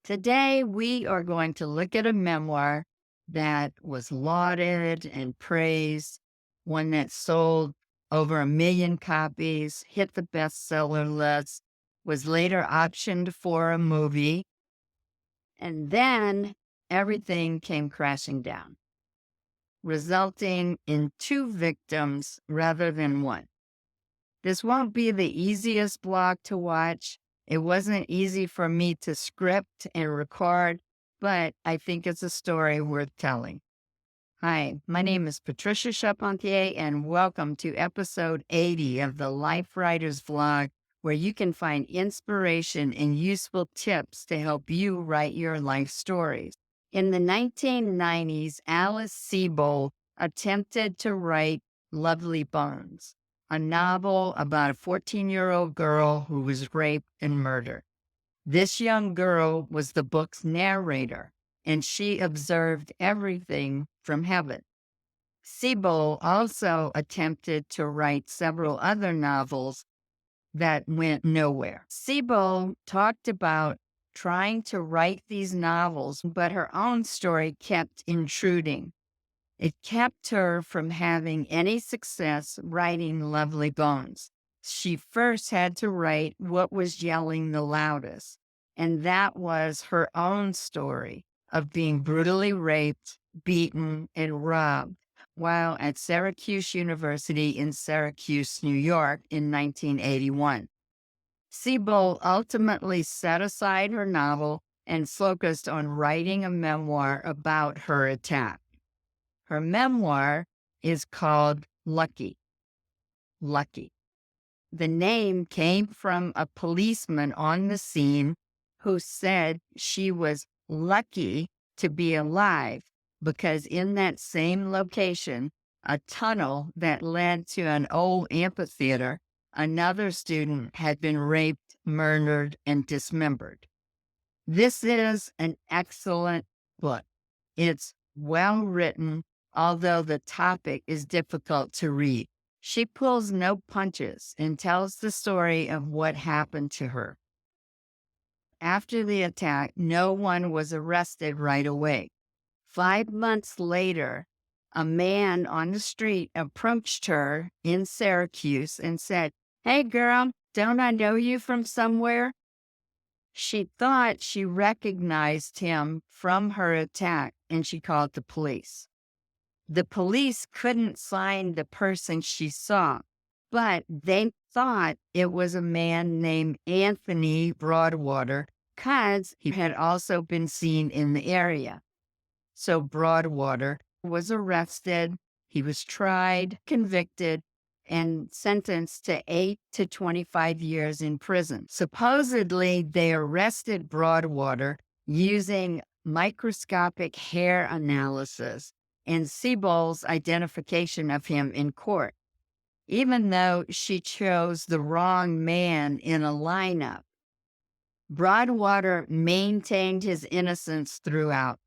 Today, we are going to look at a memoir that was lauded and praised, one that sold over 1 million copies, hit the bestseller list, was later optioned for a movie, and then everything came crashing down, resulting in two victims rather than one. This won't be the easiest blog to watch. It wasn't easy for me to script and record, but I think it's a story worth telling. Hi, my name is Patricia Charpentier, and welcome to episode 80 of the Life Writers Vlog, where you can find inspiration and useful tips to help you write your life stories. In the 1990s, Alice Sebold attempted to write Lovely Bones, a novel about a 14-year-old girl who was raped and murdered. This young girl was the book's narrator, and she observed everything from heaven. Sebold also attempted to write several other novels that went nowhere. Sebold talked about trying to write these novels, but her own story kept intruding. It kept her from having any success writing Lovely Bones. She first had to write what was yelling the loudest, and that was her own story of being brutally raped, beaten, and robbed while at Syracuse University in Syracuse, New York in 1981. Sebold ultimately set aside her novel and focused on writing a memoir about her attack. Her memoir is called Lucky. Lucky. The name came from a policeman on the scene who said she was lucky to be alive because in that same location, a tunnel that led to an old amphitheater, another student had been raped, murdered, and dismembered. This is an excellent book. It's well written, although the topic is difficult to read. She pulls no punches and tells the story of what happened to her. After the attack, no one was arrested right away. 5 months later, a man on the street approached her in Syracuse and said, "Hey girl, don't I know you from somewhere?" She thought she recognized him from her attack, and she called the police. The police couldn't find the person she saw, but they thought it was a man named Anthony Broadwater because he had also been seen in the area. So Broadwater was arrested. He was tried, convicted, and sentenced to 8 to 25 years in prison. Supposedly, they arrested Broadwater using microscopic hair analysis and Sebold's identification of him in court, even though she chose the wrong man in a lineup. Broadwater maintained his innocence throughout.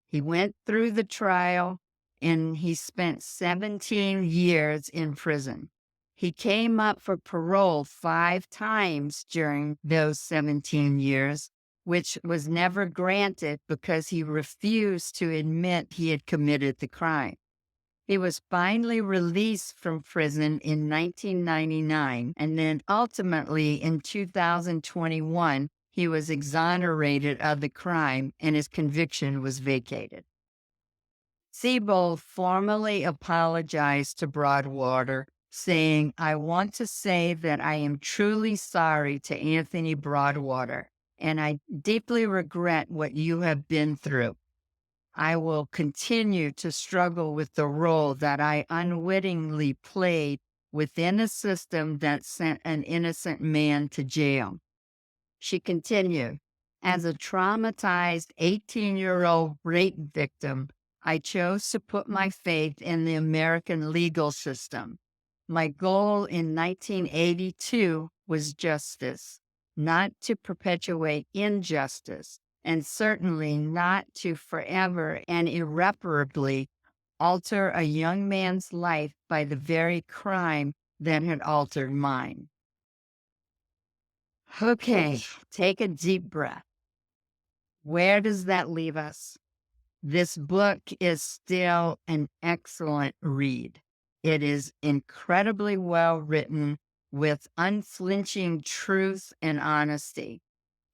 He went through the trial and he spent 17 years in prison. He came up for parole 5 times during those 17 years, which was never granted because he refused to admit he had committed the crime. He was finally released from prison in 1999, and then ultimately in 2021, he was exonerated of the crime and his conviction was vacated. Sebold formally apologized to Broadwater, saying, "I want to say that I am truly sorry to Anthony Broadwater, and I deeply regret what you have been through. I will continue to struggle with the role that I unwittingly played within a system that sent an innocent man to jail." She continued, "As a traumatized 18-year-old rape victim, I chose to put my faith in the American legal system. My goal in 1982 was justice, not to perpetuate injustice, and certainly not to forever and irreparably alter a young man's life by the very crime that had altered mine." Okay, take a deep breath. Where does that leave us? This book is still an excellent read. It is incredibly well written with unflinching truth and honesty.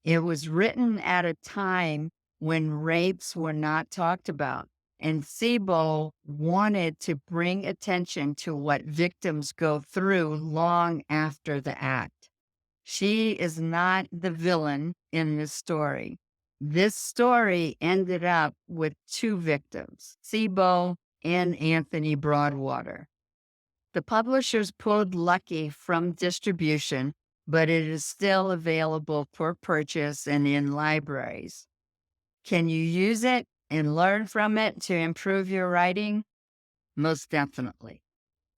It was written at a time when rapes were not talked about, and Sebold wanted to bring attention to what victims go through long after the act. She is not the villain in this story. This story ended up with two victims, Sebold and Anthony Broadwater. The publishers pulled Lucky from distribution, but it is still available for purchase and in libraries. Can you use it and learn from it to improve your writing? Most definitely.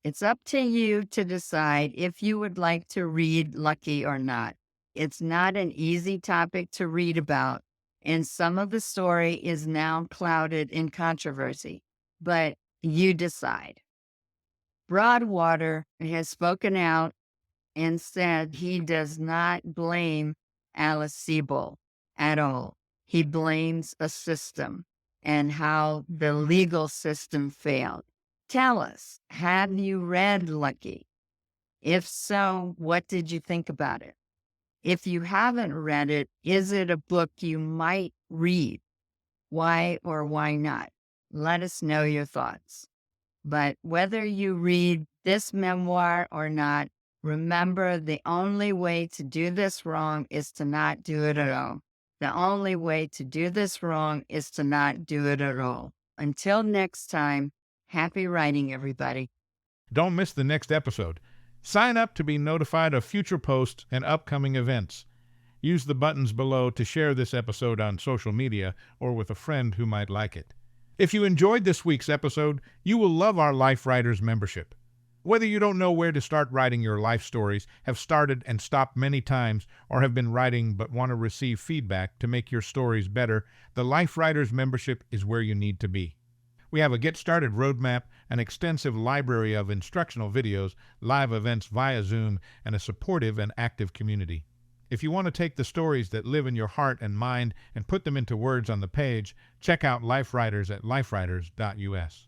It's up to you to decide if you would like to read Lucky or not. It's not an easy topic to read about, and some of the story is now clouded in controversy, but you decide. Broadwater has spoken out and said he does not blame Alice Sebold at all. He blames a system and how the legal system failed. Tell us, have you read Lucky? If so, what did you think about it? If you haven't read it, is it a book you might read? Why or why not? Let us know your thoughts. But whether you read this memoir or not, remember the only way to do this wrong is to not do it at all. The only way to do this wrong is to not do it at all. Until next time, happy writing, everybody. Don't miss the next episode. Sign up to be notified of future posts and upcoming events. Use the buttons below to share this episode on social media or with a friend who might like it. If you enjoyed this week's episode, you will love our Life Writers membership. Whether you don't know where to start writing your life stories, have started and stopped many times, or have been writing but want to receive feedback to make your stories better, the Life Writers membership is where you need to be. We have a Get Started roadmap, an extensive library of instructional videos, live events via Zoom, and a supportive and active community. If you want to take the stories that live in your heart and mind and put them into words on the page, check out Life Writers at lifewriters.us.